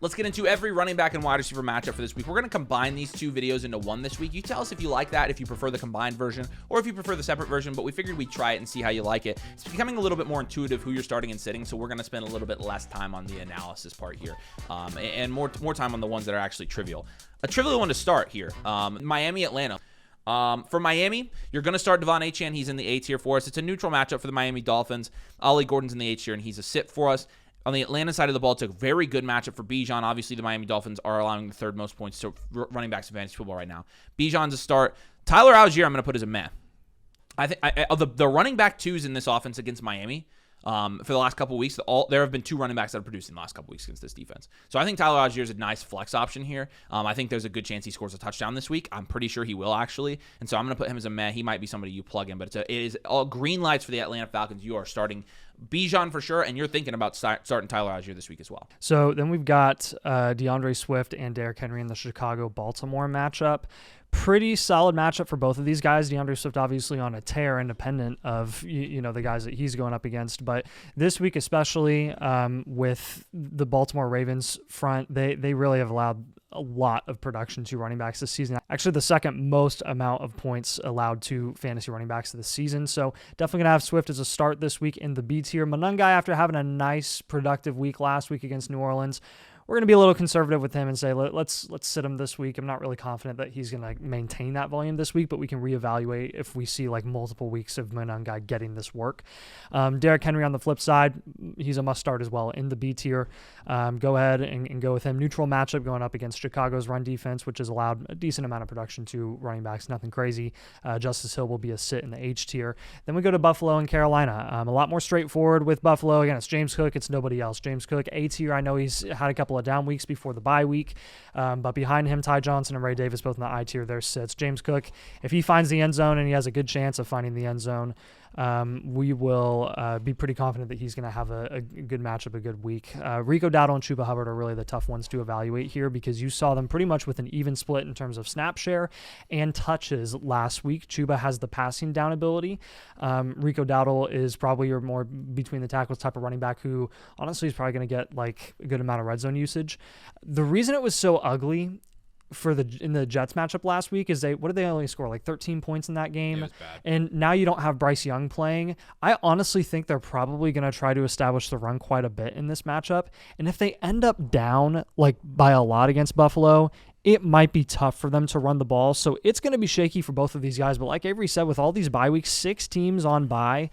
Let's get into every running back and wide receiver matchup for this week. We're going to combine these two videos into one this week. You tell us if you like that, if you prefer the combined version, or if you prefer the separate version, but we figured we'd try it and see how you like it. It's becoming a little bit more intuitive who you're starting and sitting, so we're going to spend a little bit less time on the analysis part here, and more time on the ones that are actually trivial. A trivial one to start here, Miami, Atlanta. For Miami, you're going to start Devon Achane. He's in the A tier for us. It's a neutral matchup for the Miami Dolphins. Ollie Gordon's in the H tier, and he's a sit for us. On the Atlanta side of the ball, it's a very good matchup for Bijan. Obviously, the Miami Dolphins are allowing the third most points to running backs in fantasy football right now. Bijan's a start. Tyler Algier, I'm going to put as a meh. I think the running back twos in this offense against Miami for the last couple of weeks, there have been two running backs that have produced in the last couple of weeks against this defense. So I think Tyler Algier is a nice flex option here. I think there's a good chance he scores a touchdown this week. I'm pretty sure he will, actually. And so I'm going to put him as a meh. He might be somebody you plug in, but it is all green lights for the Atlanta Falcons. You are starting Bijan for sure, and you're thinking about starting Tyler Algier this week as well. So then we've got DeAndre Swift and Derrick Henry in the Chicago-Baltimore matchup. Pretty solid matchup for both of these guys. DeAndre Swift obviously on a tear, independent of the guys that he's going up against. But this week especially, with the Baltimore Ravens front, they really have allowed a lot of production to running backs this season. Actually, the second most amount of points allowed to fantasy running backs this season. So definitely going to have Swift as a start this week in the B tier. Monungai, after having a nice, productive week last week against New Orleans, we're going to be a little conservative with him and say, let's sit him this week. I'm not really confident that he's going to maintain that volume this week, but we can reevaluate if we see like multiple weeks of Monungai getting this work. Derrick Henry on the flip side, he's a must start as well in the B tier. Go ahead and go with him. Neutral matchup going up against Chicago's run defense, which has allowed a decent amount of production to running backs. Nothing crazy. Justice Hill will be a sit in the H tier. Then we go to Buffalo and Carolina. A lot more straightforward with Buffalo. Again, it's James Cook. It's nobody else. James Cook, A tier. I know he's had a couple of down weeks before the bye week, but behind him, Ty Johnson and Ray Davis both in the I tier. There sits James Cook. If he finds the end zone, and he has a good chance of finding the end zone, we will be pretty confident that he's going to have a good matchup, a good week. Rico Dowdle and Chuba Hubbard are really the tough ones to evaluate here, because you saw them pretty much with an even split in terms of snap share and touches last week. Chuba has the passing down ability. Rico Dowdle is probably your more between the tackles type of running back who honestly is probably going to get like a good amount of red zone usage. The reason it was so ugly in the Jets matchup last week is what did they only score? Like 13 points in that game. It was bad. And now you don't have Bryce Young playing. I honestly think they're probably going to try to establish the run quite a bit in this matchup. And if they end up down like by a lot against Buffalo, it might be tough for them to run the ball. So it's going to be shaky for both of these guys. But like Avery said, with all these bye weeks, 6 teams on bye,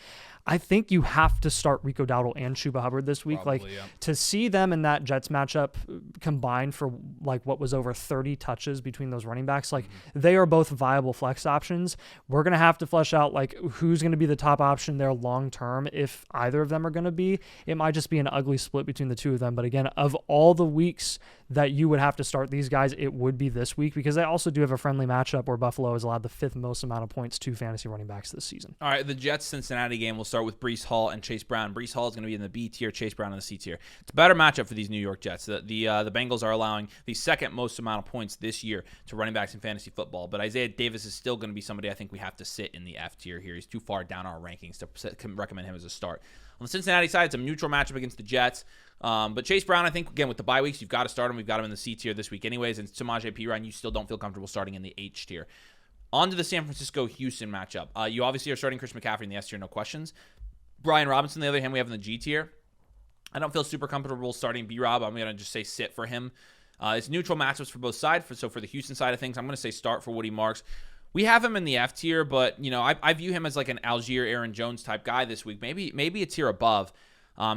I think you have to start Rico Dowdle and Chuba Hubbard this week. Probably, yeah. To see them in that Jets matchup combined for like what was over 30 touches between those running backs, they are both viable flex options. We're going to have to flesh out like who's going to be the top option there long term. If either of them are going to be, it might just be an ugly split between the two of them. But again, of all the weeks that you would have to start these guys, it would be this week, because they also do have a friendly matchup where Buffalo has allowed the 5th most amount of points to fantasy running backs this season. All right, the Jets-Cincinnati game will start with Breece Hall and Chase Brown. Breece Hall is going to be in the B tier, Chase Brown in the C tier. It's a better matchup for these New York Jets. The Bengals are allowing the 2nd most amount of points this year to running backs in fantasy football, but Isaiah Davis is still going to be somebody I think we have to sit in the F tier here. He's too far down our rankings to recommend him as a start. On the Cincinnati side, it's a neutral matchup against the Jets. But Chase Brown, I think, again, with the bye weeks, you've got to start him. We've got him in the C tier this week anyways. And Samaje Perine, you still don't feel comfortable starting in the H tier. On to the San Francisco-Houston matchup. You obviously are starting Chris McCaffrey in the S tier, no questions. Brian Robinson, on the other hand, we have in the G tier. I don't feel super comfortable starting B-Rob. I'm going to just say sit for him. It's neutral matchups for both sides. So for the Houston side of things, I'm going to say start for Woody Marks. We have him in the F tier, but I view him as like an Algier, Aaron Jones type guy this week. Maybe a tier above.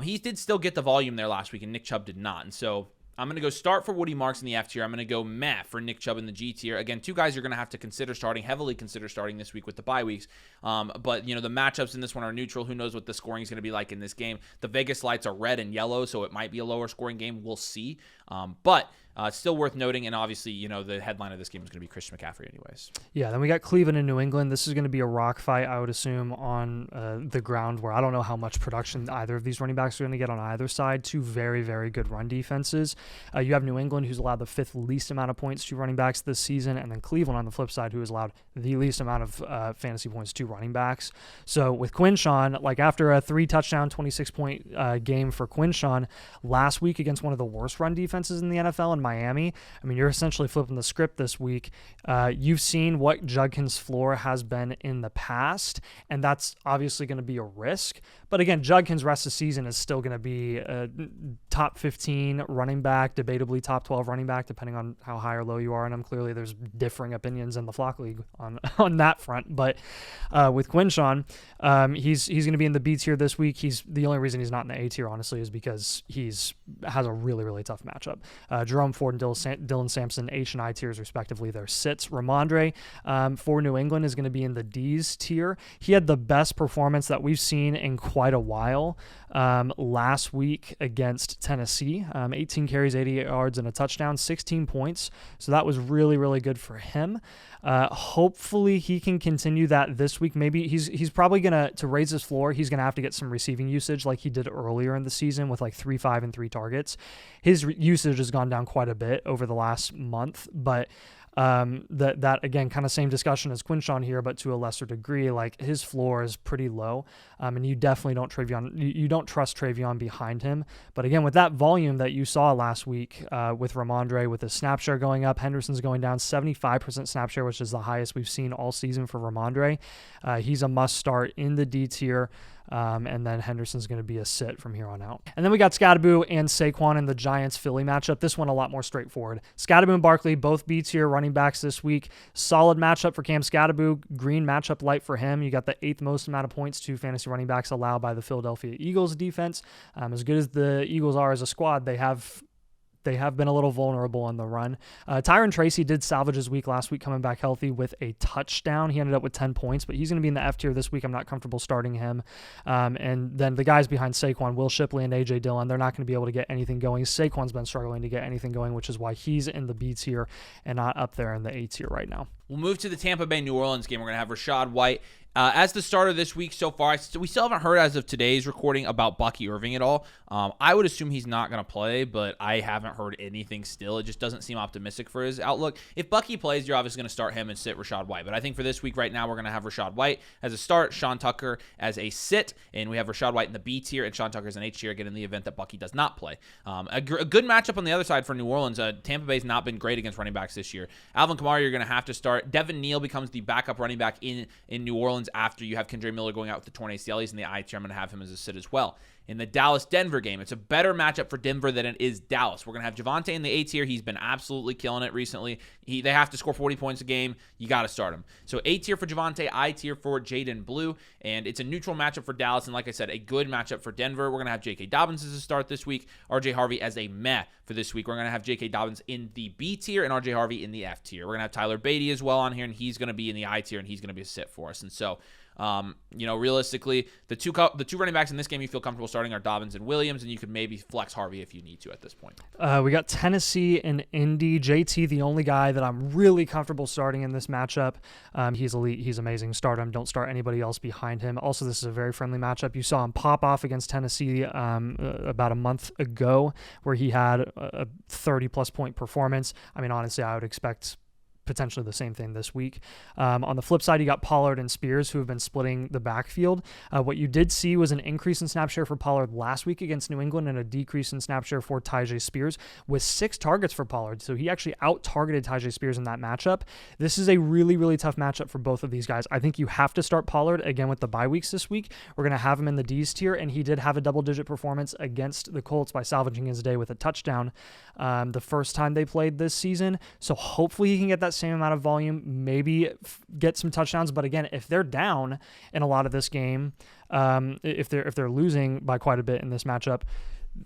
He did still get the volume there last week, and Nick Chubb did not. And so I'm going to go start for Woody Marks in the F tier. I'm going to go meh for Nick Chubb in the G tier. Again, 2 guys you're going to have to heavily consider starting this week with the bye weeks. But, the matchups in this one are neutral. Who knows what the scoring is going to be like in this game. The Vegas lights are red and yellow, so it might be a lower scoring game. We'll see. But Still worth noting, and obviously, the headline of this game is going to be Christian McCaffrey anyways. Yeah, then we got Cleveland and New England. This is going to be a rock fight, I would assume, on the ground, where I don't know how much production either of these running backs are going to get on either side. Two very, very good run defenses. You have New England, who's allowed the 5th least amount of points to running backs this season, and then Cleveland on the flip side, who has allowed the least amount of fantasy points to running backs. So with Quinshawn, like after a 3-touchdown, 26-point game for Quinshawn last week against one of the worst run defenses in the NFL in Miami, I mean, you're essentially flipping the script this week. You've seen what Judkins' floor has been in the past, and that's obviously going to be a risk. But again, Judkins' rest of the season is still going to be a top 15 running back, debatably top 12 running back, depending on how high or low you are on him. Clearly, there's differing opinions in the Flock League on that front. But with Quinshawn, he's going to be in the B tier this week. He's the only reason he's not in the A tier, honestly, is because has a really, really tough matchup. Jerome Ford and Dylan Sampson, H and I tiers respectively. They're sits. Ramondre for New England is going to be in the D's tier. He had the best performance that we've seen in quite a while last week against Tennessee. 18 carries, 88 yards, and a touchdown, 16 points. So that was really, really good for him. Hopefully he can continue that this week. Maybe he's probably going to raise his floor. He's going to have to get some receiving usage like he did earlier in the season with like 3, 5, and 3 targets. His usage has gone down quite a bit over the last month, but that again, kind of same discussion as Quinshawn here, but to a lesser degree. Like his floor is pretty low, and you definitely don't trust Travion behind him. But again, with that volume that you saw last week with Ramondre, with his snap share going up, Henderson's going down, 75% snap share, which is the highest we've seen all season for Ramondre. He's a must start in the D tier. And then Henderson's going to be a sit from here on out. And then we got Scadaboo and Saquon in the Giants-Philly matchup. This one a lot more straightforward. Scadaboo and Barkley, both B-tier running backs this week. Solid matchup for Cam Scadaboo. Green matchup light for him. You got the 8th most amount of points to fantasy running backs allowed by the Philadelphia Eagles defense. As good as the Eagles are as a squad, they have been a little vulnerable on the run. Tyron Tracy did salvage his week last week coming back healthy with a touchdown. He ended up with 10 points, but he's going to be in the F tier this week. I'm not comfortable starting him. And then the guys behind Saquon, Will Shipley and A.J. Dillon, they're not going to be able to get anything going. Saquon's been struggling to get anything going, which is why he's in the B tier and not up there in the A tier right now. We'll move to the Tampa Bay New Orleans game. We're going to have Rachaad White as the starter this week so far. We still haven't heard as of today's recording about Bucky Irving at all. I would assume he's not going to play, but I haven't heard anything still. It just doesn't seem optimistic for his outlook. If Bucky plays, you're obviously going to start him and sit Rachaad White. But I think for this week right now, we're going to have Rachaad White as a start, Sean Tucker as a sit, and we have Rachaad White in the B tier and Sean Tucker as an H tier, again, in the event that Bucky does not play. A good matchup on the other side for New Orleans. Tampa Bay's not been great against running backs this year. Alvin Kamara, you're going to have to start. Devin Neal becomes the backup running back in New Orleans after you have Kendre Miller going out with the torn ACL. He's in the I tier. I'm going to have him as a sit as well. In the Dallas-Denver game, it's a better matchup for Denver than it is Dallas. We're going to have Javonte in the A tier. He's been absolutely killing it recently. They have to score 40 points a game. You got to start him. So A tier for Javonte, I tier for Jaden Blue, and it's a neutral matchup for Dallas, and like I said, a good matchup for Denver. We're going to have J.K. Dobbins as a start this week, R.J. Harvey as a meh for this week. We're going to have J.K. Dobbins in the B tier and R.J. Harvey in the F tier. We're going to have Tyler Beatty as well on here, and he's going to be in the I tier, and he's going to be a sit for us. And so, realistically, the two running backs in this game you feel comfortable starting are Dobbins and Williams, and you could maybe flex Harvey if you need to at this point. We got Tennessee and Indy. JT, the only guy that I'm really comfortable starting in this matchup. He's elite. He's amazing. Start him. Don't start anybody else behind him. Also, this is a very friendly matchup. You saw him pop off against Tennessee about a month ago, where he had a 30-plus point performance. I mean, honestly, I would expect potentially the same thing this week. On the flip side, you got Pollard and Spears, who have been splitting the backfield. What you did see was an increase in snap share for Pollard last week against New England and a decrease in snap share for Tyjae Spears with 6 targets for Pollard. So he actually out-targeted Tyjae Spears in that matchup. This is a really, really tough matchup for both of these guys. I think you have to start Pollard again with the bye weeks this week. We're going to have him in the D's tier, and he did have a double-digit performance against the Colts by salvaging his day with a touchdown the first time they played this season. So hopefully he can get that same amount of volume, maybe get some touchdowns. But again, if they're down in a lot of this game, if they're losing by quite a bit in this matchup,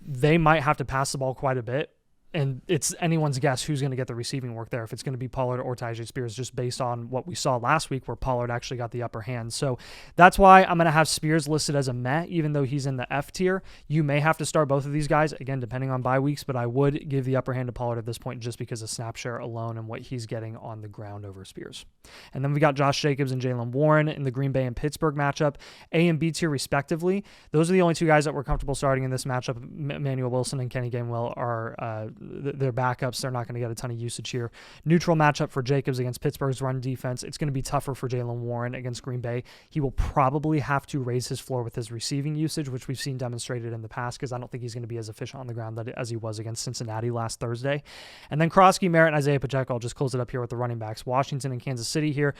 they might have to pass the ball quite a bit. and it's anyone's guess who's going to get the receiving work there, if it's going to be Pollard or Tyjae Spears, just based on what we saw last week where Pollard actually got the upper hand. So that's why I'm going to have Spears listed as a meh, even though he's in the F tier. You may have to start both of these guys, again, depending on bye weeks, but I would give the upper hand to Pollard at this point just because of snap share alone and what he's getting on the ground over Spears. And then we got Josh Jacobs and Jalen Warren in the Green Bay and Pittsburgh matchup, A and B tier respectively. Those are the only two guys that we're comfortable starting in this matchup. Emmanuel Wilson and Kenny Gainwell are their backups. They're not going to get a ton of usage here. Neutral matchup for Jacobs against Pittsburgh's run defense. It's going to be tougher for Jalen Warren against Green Bay. He will probably have to raise his floor with his receiving usage, which we've seen demonstrated in the past, because I don't think he's going to be as efficient on the ground as he was against Cincinnati last Thursday. And then Kroski, Merritt, and Isaiah Pacheco. I'll just close it up here with the running backs. Washington and Kansas City here.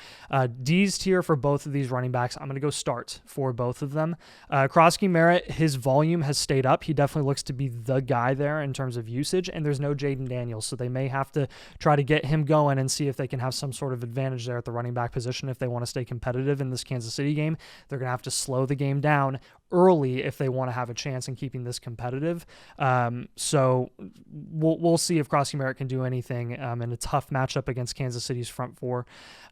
D's tier for both of these running backs. I'm going to go start for both of them. Kroski, Merritt, his volume has stayed up. He definitely looks to be the guy there in terms of usage, and there's no Jaden Daniels, so they may have to try to get him going and see if they can have some sort of advantage there at the running back position if they want to stay competitive in this Kansas City game. They're going to have to slow the game down early if they want to have a chance in keeping this competitive. So we'll see if Kroski, Merritt can do anything in a tough matchup against Kansas City's front four.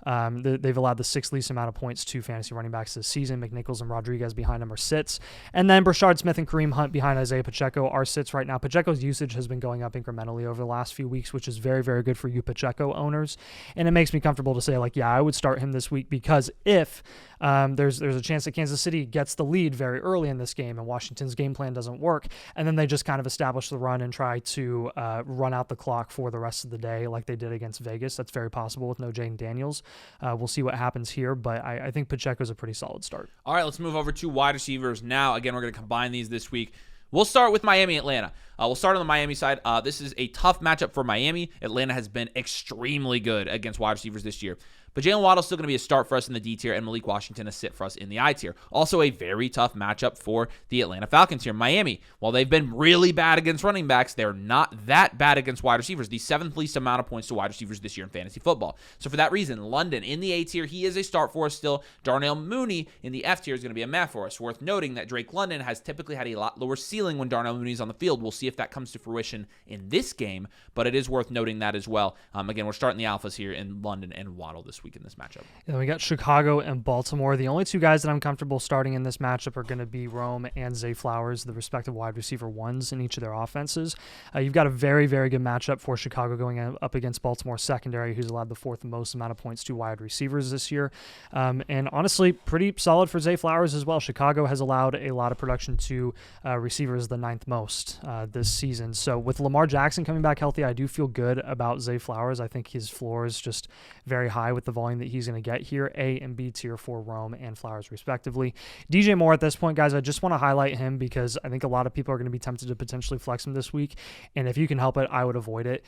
They've allowed the sixth least amount of points to fantasy running backs this season. McNichols and Rodriguez behind them are sits. And then Brashard Smith and Kareem Hunt behind Isaiah Pacheco are sits right now. Pacheco's usage has been going up incrementally over the last few weeks, which is very, very good for you Pacheco owners. And it makes me comfortable to say, like, yeah, I would start him this week, because if there's a chance that Kansas City gets the lead very early in this game and Washington's game plan doesn't work, and then they just kind of establish the run and try to run out the clock for the rest of the day like they did against Vegas. That's very possible with no Jaden Daniels. We'll see what happens here, but I think Pacheco's a pretty solid start. All right, let's move over to wide receivers now. Again, we're going to combine these this week. We'll start with Miami, Atlanta. We'll start on the Miami side. This is a tough matchup for Miami. Atlanta has been extremely good against wide receivers this year. But Jalen Waddle's still going to be a start for us in the D tier, and Malik Washington a sit for us in the I tier. Also a very tough matchup for the Atlanta Falcons here. Miami, while they've been really bad against running backs, they're not that bad against wide receivers. The seventh least amount of points to wide receivers this year in fantasy football. So for that reason, London in the A tier, he is a start for us still. Darnell Mooney in the F tier is going to be a meh for us. Worth noting that Drake London has typically had a lot lower ceiling when Darnell Mooney's on the field. We'll see if that comes to fruition in this game, but it is worth noting that as well. Again, we're starting the alphas here in London and Waddle this week in this matchup. And we got Chicago and Baltimore. The only two guys that I'm comfortable starting in this matchup are going to be Rome and Zay Flowers, the respective wide receiver ones in each of their offenses. You've got a very, very good matchup for Chicago going up against Baltimore secondary, who's allowed the fourth most amount of points to wide receivers this year. And honestly, pretty solid for Zay Flowers as well. Chicago has allowed a lot of production to receivers, the ninth most this season. So with Lamar Jackson coming back healthy, I do feel good about Zay Flowers. I think his floor is just very high with the volume that he's going to get here. A and B tier for Rome and Flowers respectively. DJ Moore at this point, guys, I just want to highlight him because I think a lot of people are going to be tempted to potentially flex him this week, and if you can help it, I would avoid it.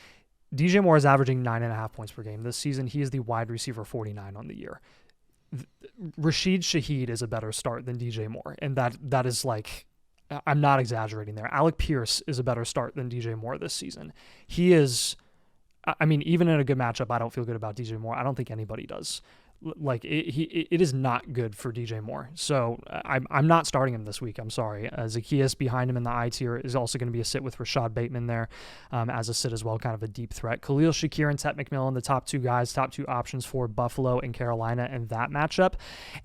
DJ Moore is averaging 9.5 points per game this season. He is the wide receiver 49 on the year. Rashid Shaheed is a better start than DJ Moore, and that is like, I'm not exaggerating there. Alec Pierce is a better start than DJ Moore this season. He is, I mean, even in a good matchup, I don't feel good about DJ Moore. I don't think anybody does. Like it is not good for DJ Moore. So I'm not starting him this week. I'm sorry. Zacchaeus behind him in the I tier is also going to be a sit with Rashad Bateman there as a sit as well, kind of a deep threat. Khalil Shakir and Tet McMillan, the top two guys, top two options for Buffalo and Carolina in that matchup.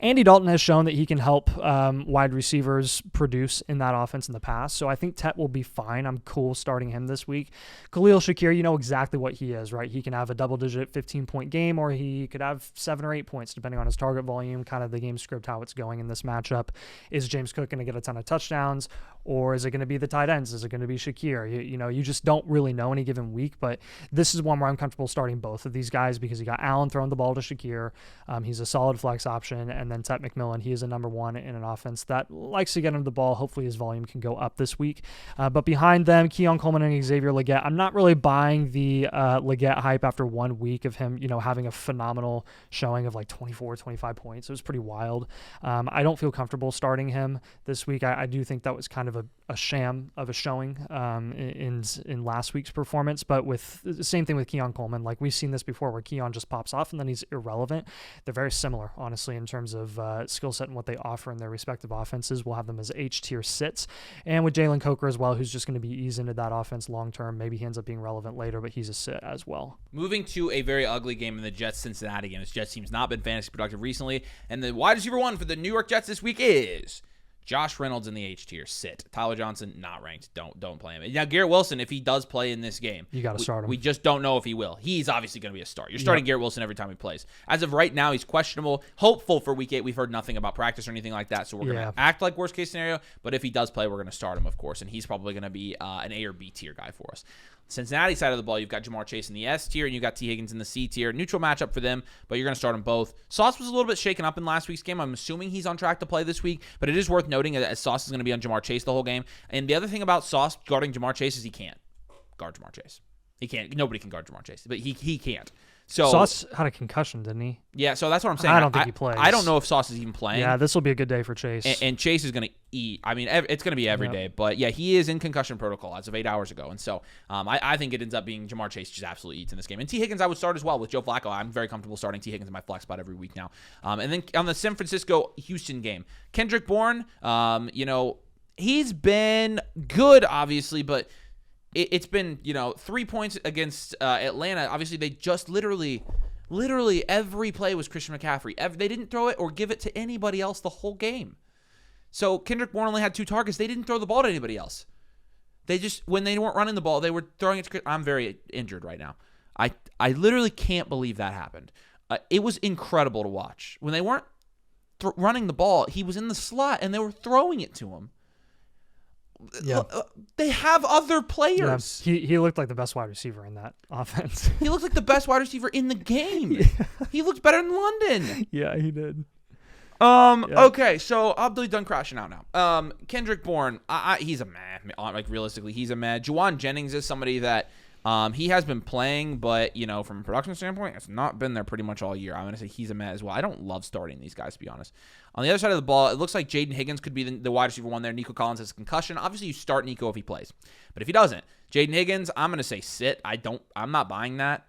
Andy Dalton has shown that he can help wide receivers produce in that offense in the past. So I think Tet will be fine. I'm cool starting him this week. Khalil Shakir, you know exactly what he is, right? He can have a double-digit 15-point game, or he could have 7 or 8 points, depending on his target volume, kind of the game script, how it's going in this matchup. Is James Cook going to get a ton of touchdowns, or is it going to be the tight ends? Is it going to be Shakir? You just don't really know any given week, but this is one where I'm comfortable starting both of these guys because you got Allen throwing the ball to Shakir. He's a solid flex option, and then Tet McMillan, he is a number one in an offense that likes to get him the ball. Hopefully his volume can go up this week. But behind them, Keon Coleman and Xavier Legette. I'm not really buying the Legette hype after 1 week of him, having a phenomenal showing of like 24, 25 points. It was pretty wild. I don't feel comfortable starting him this week. I do think that was kind of a sham of a showing in last week's performance. But with the same thing with Keon Coleman, like we've seen this before where Keon just pops off and then he's irrelevant. They're very similar, honestly, in terms of skill set and what they offer in their respective offenses. We'll have them as H-tier sits. And with Jalen Coker as well, who's just going to be eased into that offense long term. Maybe he ends up being relevant later, but he's a sit as well. Moving to a very ugly game in the Jets-Cincinnati game. This Jets team's not been fantasy productive recently, and the wide receiver one for the New York Jets this week is Josh Reynolds in the H tier. Sit. Tyler Johnson, not ranked. Don't play him. Now, Garrett Wilson, if he does play in this game, you got to start him. We just don't know if he will. He's obviously going to be a start. You're starting Garrett Wilson every time he plays. As of right now, he's questionable. Hopeful for week 8. We've heard nothing about practice or anything like that, so we're going to act like worst case scenario. But if he does play, we're going to start him, of course, and he's probably going to be an A or B tier guy for us. Cincinnati side of the ball, you've got Jamar Chase in the S tier, and you've got T. Higgins in the C tier. Neutral matchup for them, but you're going to start them both. Sauce was a little bit shaken up in last week's game. I'm assuming he's on track to play this week, but it is worth noting that Sauce is going to be on Jamar Chase the whole game. And the other thing about Sauce guarding Jamar Chase is he can't guard Jamar Chase. He can't. Nobody can guard Jamar Chase, but he can't. So Sauce had a concussion, didn't he? Yeah, so that's what I'm saying. I don't think he plays. I don't know if Sauce is even playing. Yeah, this will be a good day for Chase. And Chase is going to eat. I mean, it's going to be every day. But, yeah, he is in concussion protocol as of 8 hours ago. And so I think it ends up being Jamar Chase just absolutely eats in this game. And T. Higgins I would start as well with Joe Flacco. I'm very comfortable starting T. Higgins in my flex spot every week now. And then on the San Francisco-Houston game, Kendrick Bourne, he's been good, obviously, but it's been, 3 points against Atlanta. Obviously, they just literally every play was Christian McCaffrey. They didn't throw it or give it to anybody else the whole game. So Kendrick Bourne only had 2 targets. They didn't throw the ball to anybody else. They just, when they weren't running the ball, they were throwing it to. I'm very injured right now. I literally can't believe that happened. It was incredible to watch. When they weren't running the ball, he was in the slot and they were throwing it to him. Yeah. They have other players. Yeah. He looked like the best wide receiver in that offense. He looked like the best wide receiver in the game. Yeah. He looked better than London. Yeah, he did. Okay, so I'll be done crashing out now. Kendrick Bourne, he's a meh. Like, realistically, he's a meh. Juwan Jennings is somebody that he has been playing, but, from a production standpoint, it's not been there pretty much all year. I'm going to say he's a meh as well. I don't love starting these guys, to be honest. On the other side of the ball, it looks like Jaden Higgins could be the wide receiver one there. Nico Collins has a concussion. Obviously, you start Nico if he plays. But if he doesn't, Jaden Higgins, I'm going to say sit. I'm not buying that.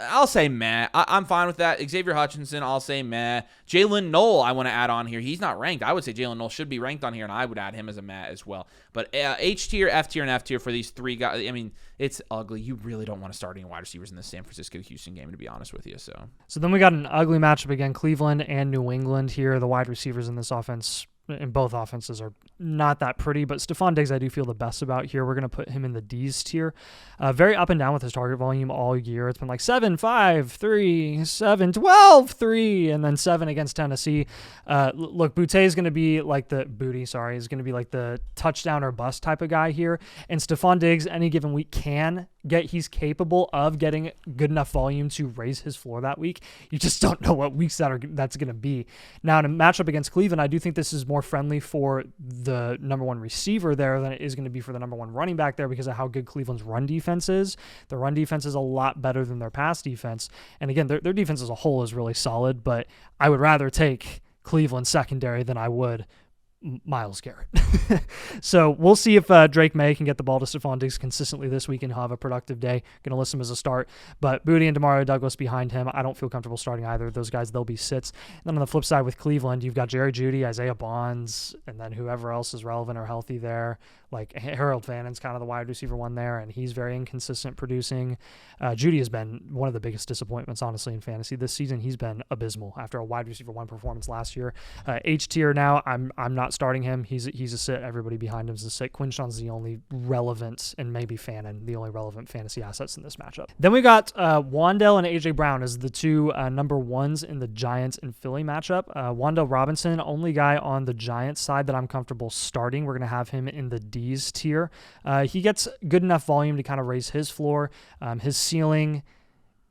I'll say meh. I'm fine with that. Xavier Hutchinson, I'll say meh. Jalen Knoll, I want to add on here. He's not ranked. I would say Jalen Knoll should be ranked on here, and I would add him as a meh as well. But H tier, F tier, and F tier for these 3 guys. I mean, it's ugly. You really don't want to start any wide receivers in the San Francisco-Houston game, to be honest with you. So then we got an ugly matchup again, Cleveland and New England here. The wide receivers in this offense, in both offenses, are not that pretty, but Stephon Diggs I do feel the best about here. We're going to put him in the D's tier. Very up and down with his target volume all year. It's been like 7, 5, 3, 7, 12, 3, and then 7 against Tennessee. Look, Boutte is going to be like is going to be like the touchdown or bust type of guy here. And Stephon Diggs, any given week, he's capable of getting good enough volume to raise his floor that week. You just don't know what weeks that's going to be. Now, in a matchup against Cleveland, I do think this is more friendly for the number 1 receiver there than it is going to be for the number 1 running back there because of how good Cleveland's run defense is. The run defense is a lot better than their pass defense. And again, their defense as a whole is really solid, but I would rather take Cleveland secondary than I would Myles Garrett. So we'll see if Drake May can get the ball to Stephon Diggs consistently this week and he'll have a productive day. Going to list him as a start. But Boutte and Demario Douglas behind him, I don't feel comfortable starting either of those guys. They'll be sits. And then on the flip side with Cleveland, you've got Jerry Jeudy, Isaiah Bonds, and then whoever else is relevant or healthy there. Like Harold Fannon's kind of the wide receiver one there, and he's very inconsistent producing. Jeudy has been one of the biggest disappointments, honestly, in fantasy this season. He's been abysmal after a wide receiver 1 performance last year. H tier now, I'm not starting him. He's a sit. Everybody behind him is a sit. Quinshon's the only relevant, and maybe Fannin, the only relevant fantasy assets in this matchup. Then we got Wan'Dale and A.J. Brown as the 2 number 1s in the Giants and Philly matchup. Wan'Dale Robinson, only guy on the Giants side that I'm comfortable starting. We're going to have him in the D's tier. He gets good enough volume to kind of raise his floor. His ceiling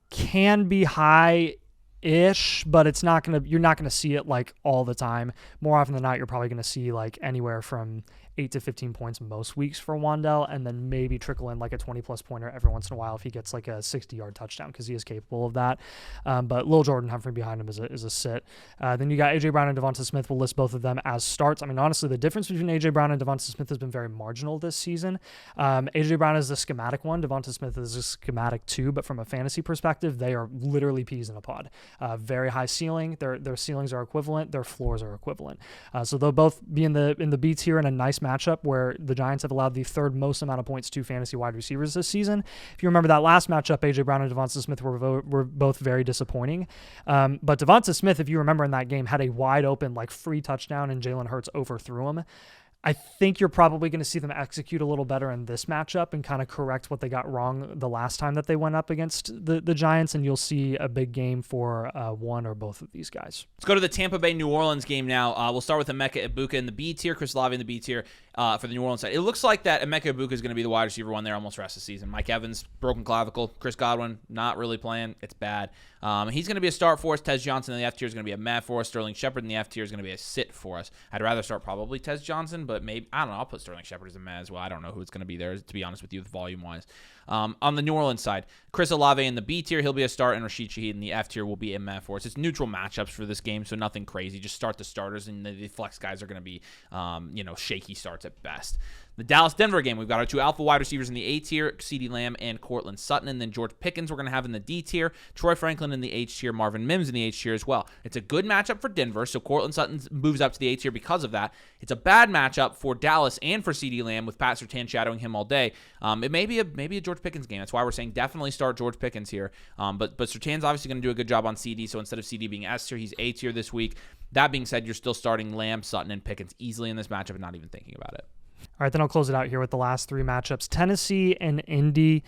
can be high-ish, but you're not gonna see it like all the time. More often than not, you're probably gonna see like anywhere from 8 to 15 points most weeks for Wan'Dale, and then maybe trickle in like a 20-plus pointer every once in a while if he gets like a 60-yard touchdown, because he is capable of that. But Lil Jordan Humphrey behind him is a sit. Then you got A.J. Brown and Devonta Smith. We'll list both of them as starts. I mean, honestly, the difference between A.J. Brown and Devonta Smith has been very marginal this season. A.J. Brown is the schematic one. Devonta Smith is a schematic too, but from a fantasy perspective, they are literally peas in a pod. Very high ceiling. Their ceilings are equivalent. Their floors are equivalent. So they'll both be in the B tier in a nice matchup where the Giants have allowed the third most amount of points to fantasy wide receivers this season. If you remember that last matchup, A.J. Brown and Devonta Smith were both very disappointing. But Devonta Smith, if you remember in that game, had a wide open, like free touchdown and Jalen Hurts overthrew him. I think you're probably going to see them execute a little better in this matchup and kind of correct what they got wrong the last time that they went up against the Giants, and you'll see a big game for one or both of these guys. Let's go to the Tampa Bay New Orleans game now. We'll start with Emeka Egbuka in the B tier, Chris Olave in the B tier for the New Orleans side. It looks like that Emeka Egbuka is going to be the wide receiver one there almost the rest of the season. Mike Evans, broken clavicle. Chris Godwin, not really playing. It's bad. He's going to be a start for us. Tez Johnson in the F tier is going to be a meh for us. Sterling Shepard in the F tier is going to be a sit for us. I'd rather start probably Tez Johnson, but maybe, I don't know, I'll put Sterling Shepard as a meh as well. I don't know who it's going to be there, to be honest with you, volume-wise. On the New Orleans side, Chris Olave in the B tier, he'll be a start, and Rashid Shaheed in the F tier will be a meh for us. It's neutral matchups for this game, so nothing crazy. Just start the starters, and the flex guys are going to be, shaky starts at best. The Dallas-Denver game, we've got our two alpha wide receivers in the A tier, CeeDee Lamb and Courtland Sutton, and then George Pickens we're going to have in the D tier, Troy Franklin in the H tier, Marvin Mims in the H tier as well. It's a good matchup for Denver, so Courtland Sutton moves up to the A tier because of that. It's a bad matchup for Dallas and for CeeDee Lamb with Pat Surtain shadowing him all day. It may be a George Pickens game. That's why we're saying definitely start George Pickens here. But Surtain's obviously going to do a good job on CD, so instead of CD being S tier, he's A tier this week. That being said, you're still starting Lamb, Sutton, and Pickens easily in this matchup and not even thinking about it. All right, then I'll close it out here with the last three matchups. Tennessee and Indy.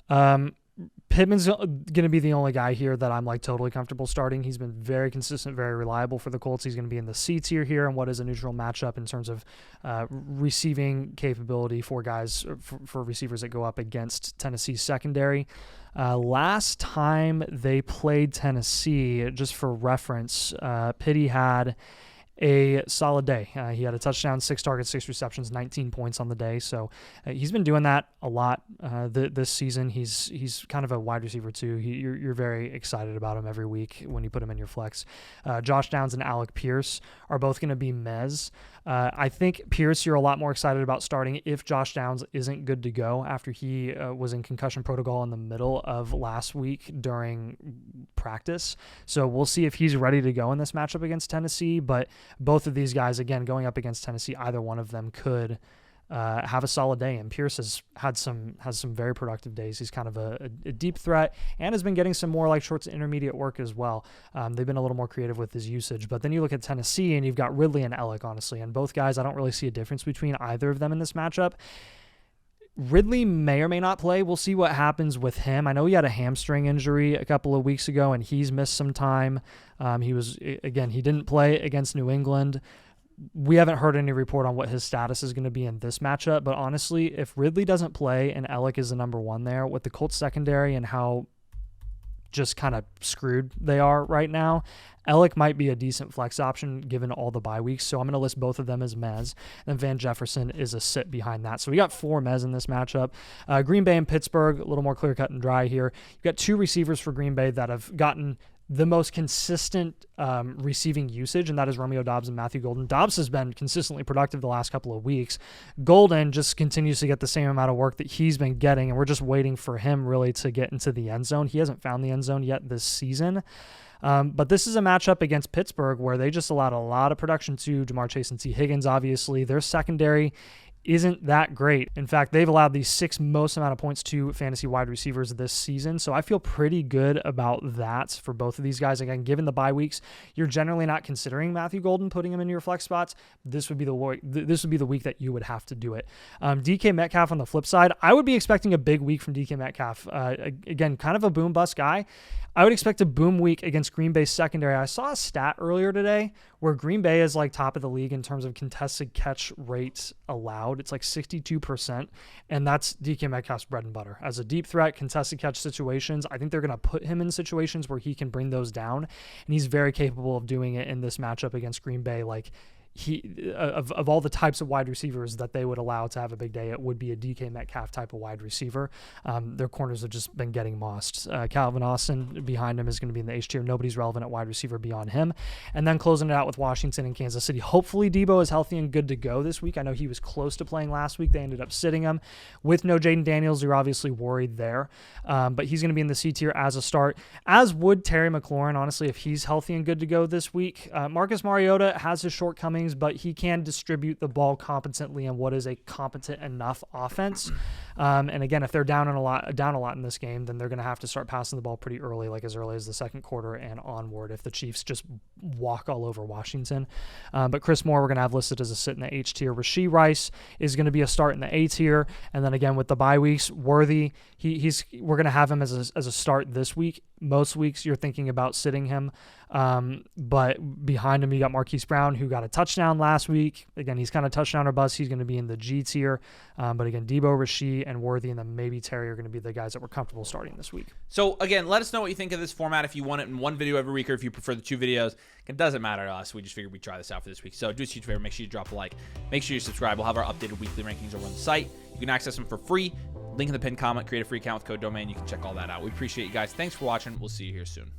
Pittman's going to be the only guy here that I'm like totally comfortable starting. He's been very consistent, very reliable for the Colts. He's going to be in the C tier here and what is a neutral matchup in terms of receiving capability for guys, for receivers that go up against Tennessee's secondary. Last time they played Tennessee, just for reference, Pitty had a solid day. He had a touchdown, 6 targets, 6 receptions, 19 points on the day. So he's been doing that a lot this season. He's kind of a wide receiver too. You're very excited about him every week when you put him in your flex. Josh Downs and Alec Pierce are both going to be mez. I think Pierce you're a lot more excited about starting if Josh Downs isn't good to go after he was in concussion protocol in the middle of last week during practice. So we'll see if he's ready to go in this matchup against Tennessee. But both of these guys, again, going up against Tennessee, either one of them could have a solid day. And Pierce has some very productive days. He's kind of a deep threat and has been getting some more like short to intermediate work as well. They've been a little more creative with his usage. But then you look at Tennessee and you've got Ridley and Ellick, honestly. And both guys, I don't really see a difference between either of them in this matchup. Ridley may or may not play. We'll see what happens with him. I know he had a hamstring injury a couple of weeks ago, and he's missed some time. He didn't play against New England. We haven't heard any report on what his status is going to be in this matchup, but honestly, if Ridley doesn't play and Ellick is the number one there, with the Colts secondary and how just kind of screwed they are right now, Ellick might be a decent flex option given all the bye weeks. So I'm going to list both of them as mez, and Van Jefferson is a sit behind that. So we got 4 mez in this matchup. Green Bay and Pittsburgh, a little more clear cut and dry here. You've got 2 receivers for Green Bay that have gotten the most consistent receiving usage, and that is Romeo Doubs and Matthew Golden. Doubs has been consistently productive the last couple of weeks. Golden just continues to get the same amount of work that he's been getting, and we're just waiting for him really to get into the end zone. He hasn't found the end zone yet this season. But this is a matchup against Pittsburgh where they just allowed a lot of production to Jamar Chase and T. Higgins, obviously. Their secondary isn't that great. In fact, they've allowed the 6th most amount of points to fantasy wide receivers this season. So I feel pretty good about that for both of these guys. Again, given the bye weeks, you're generally not considering Matthew Golden, putting him in your flex spots. This would be the week that you would have to do it. DK Metcalf on the flip side, I would be expecting a big week from DK Metcalf. Again, kind of a boom bust guy. I would expect a boom week against Green Bay's secondary. I saw a stat earlier today where Green Bay is like top of the league in terms of contested catch rates allowed. It's like 62%, and that's DK Metcalf's bread and butter. As a deep threat, contested catch situations, I think they're going to put him in situations where he can bring those down, and he's very capable of doing it in this matchup against Green Bay. Like, of all the types of wide receivers that they would allow to have a big day, it would be a DK Metcalf type of wide receiver. Their corners have just been getting mossed. Calvin Austin behind him is going to be in the H tier. Nobody's relevant at wide receiver beyond him. And then closing it out with Washington and Kansas City. Hopefully Debo is healthy and good to go this week. I know he was close to playing last week. They ended up sitting him. With no Jaden Daniels, you're obviously worried there. But he's going to be in the C tier as a start, as would Terry McLaurin, honestly, if he's healthy and good to go this week. Marcus Mariota has his shortcomings, but he can distribute the ball competently in what is a competent enough offense. And again, if they're down a lot in this game, then they're going to have to start passing the ball pretty early, like as early as the second quarter and onward, if the Chiefs just walk all over Washington. But Chris Moore, we're going to have listed as a sit in the H tier. Rashee Rice is going to be a start in the A tier. And then again, with the bye weeks, Worthy, we're going to have him as a start this week. Most weeks you're thinking about sitting him. But behind him, you got Marquise Brown, who got a touchdown last week. Again, he's kind of touchdown or bust. He's going to be in the G tier. But again, Debo, Rashee, and Worthy, and then maybe Terry are going to be the guys that we're comfortable starting this week. So again, let us know what you think of this format. If you want it in one video every week, or if you prefer the 2 videos, it doesn't matter to us. We just figured we'd try this out for this week. So do us a huge favor. Make sure you drop a like. Make sure you subscribe. We'll have our updated weekly rankings over on the site. You can access them for free. Link in the pinned comment. Create a free account with code DOMAIN. You can check all that out. We appreciate you guys. Thanks for watching. We'll see you here soon.